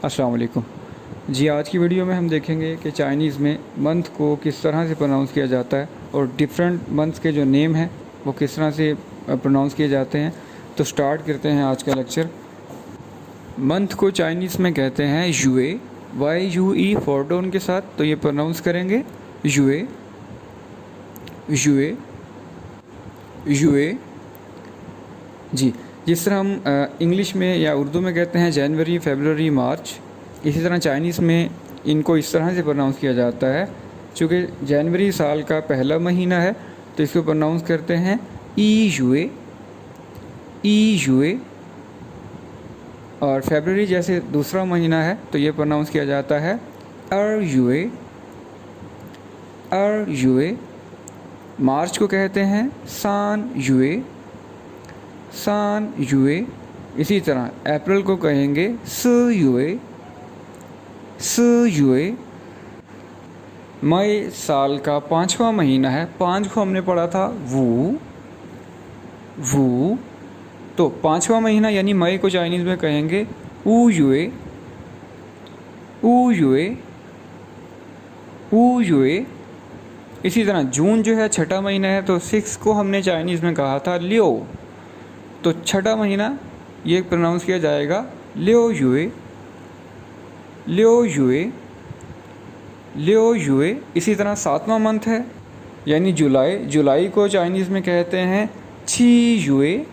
अस्सलाम वालेकुम जी। आज की वीडियो में हम देखेंगे कि चाइनीज़ में मंथ को किस तरह से प्रोनाउंस किया जाता है और डिफरेंट मंथ्स के जो नेम हैं वो किस तरह से प्रोनाउंस किए जाते हैं। तो स्टार्ट करते हैं आज का लेक्चर। मंथ को चाइनीज़ में कहते हैं युए, YUE फोरटोन के साथ, तो ये प्रोनाउंस करेंगे युए युए युए जी। जिस तरह हम इंग्लिश में या उर्दू में कहते हैं जनवरी, फरवरी, मार्च, इसी तरह चाइनीज़ में इनको इस तरह से प्रोनाउंस किया जाता है। चूँकि जनवरी साल का पहला महीना है तो इसको प्रोनाउंस करते हैं ई युए, और फरवरी जैसे दूसरा महीना है तो ये प्रोनाउंस किया जाता है अर युए। मार्च को कहते हैं सान युए। इसी तरह अप्रैल को कहेंगे स युए। मई साल का 5वां महीना है, 5 को हमने पढ़ा था वू, तो 5वां महीना यानी मई को चाइनीज़ में कहेंगे ऊ युए। इसी तरह जून जो है 6ठा महीना है तो 6 को हमने चाइनीज़ में कहा था लियो, तो 6ठा महीना ये प्रोनाउंस किया जाएगा लियो युए। इसी तरह 7वां मंथ है यानी जुलाई को चाइनीज़ में कहते हैं छी युए।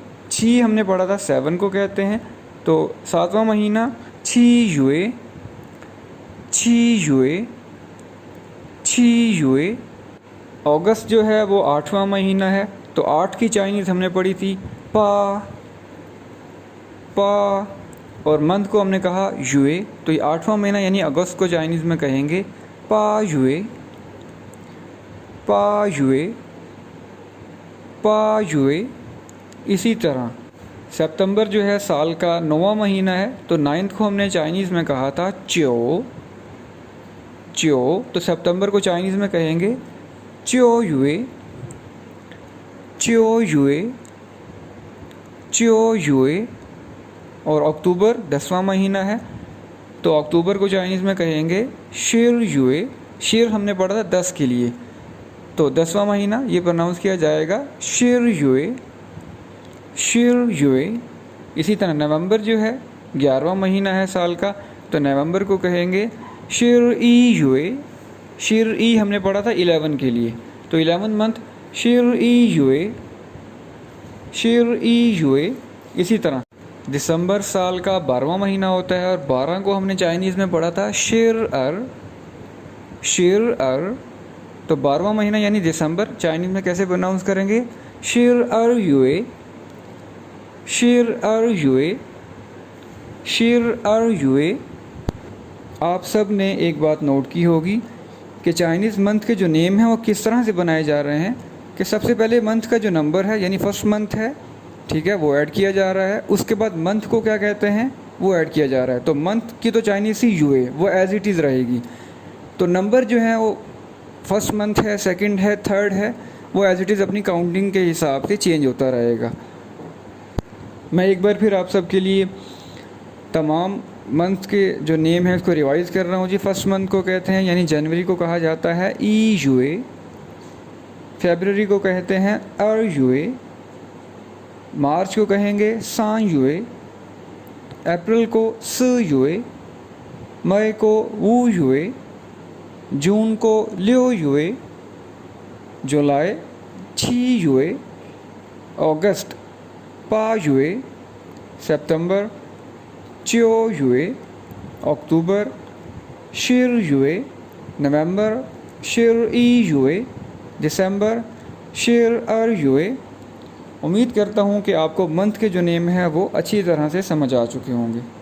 हमने पढ़ा था 7 को कहते हैं, तो 7वां महीना छी युए। अगस्त जो है वो 8वां महीना है, तो 8 की चाइनीज़ हमने पढ़ी थी पा, और मंथ को हमने कहा युए, तो ये 8वां महीना यानी अगस्त को चाइनीज़ में कहेंगे पा युए। इसी तरह सितंबर जो है साल का 9वां महीना है, तो 9th को हमने चाइनीज़ में कहा था च्यो, तो सितंबर को चाइनीज़ में कहेंगे च्यो युए। और अक्टूबर 10वां महीना है, तो अक्टूबर को चाइनीज़ में कहेंगे शिर युए। शिर हमने पढ़ा था 10 के लिए, तो 10वां महीना ये प्रोनाउंस किया जाएगा शिर युए। इसी तरह नवंबर जो है 11वां महीना है साल का, तो नवंबर को कहेंगे शिर ई हमने पढ़ा था 11 के लिए, तो 11 मंथ शिर ई युए। इसी तरह दिसंबर साल का 12वां महीना होता है, और 12 को हमने चाइनीज़ में पढ़ा था शिर अर, तो 12वां महीना यानी दिसंबर चाइनीज़ में कैसे प्रोनाउंस करेंगे शिर अर युए। आप सब ने एक बात नोट की होगी कि चाइनीज़ मंथ के जो नेम हैं वो किस तरह से बनाए जा रहे हैं, कि सबसे पहले मंथ का जो नंबर है यानी फर्स्ट मंथ है, ठीक है, वो ऐड किया जा रहा है। उसके बाद मंथ को क्या कहते हैं वो ऐड किया जा रहा है। तो मंथ की तो चाइनीज़ ही युए, वो एज इट इज़ रहेगी। तो नंबर जो है वो फर्स्ट मंथ है, सेकंड है, थर्ड है, वो एज इट इज़ अपनी काउंटिंग के हिसाब से चेंज होता रहेगा। मैं एक बार फिर आप सब के लिए तमाम मंथ के जो नेम है उसको रिवाइज़ कर रहा हूँ जी। फर्स्ट मंथ को कहते हैं यानी जनवरी को कहा जाता है ई युए, फरवरी को कहते हैं अर युए, मार्च को कहेंगे सान युए, अप्रैल को स युए, मई को वू युए, जून को लियो युए, जुलाई छी युए, अगस्त पा युए, सितंबर च्यो युए, अक्टूबर शिर युए, नवंबर शिर ई युए, दिसंबर शिर अर युए। उम्मीद करता हूँ कि आपको मंथ के जो नेम हैं वो अच्छी तरह से समझ आ चुके होंगे।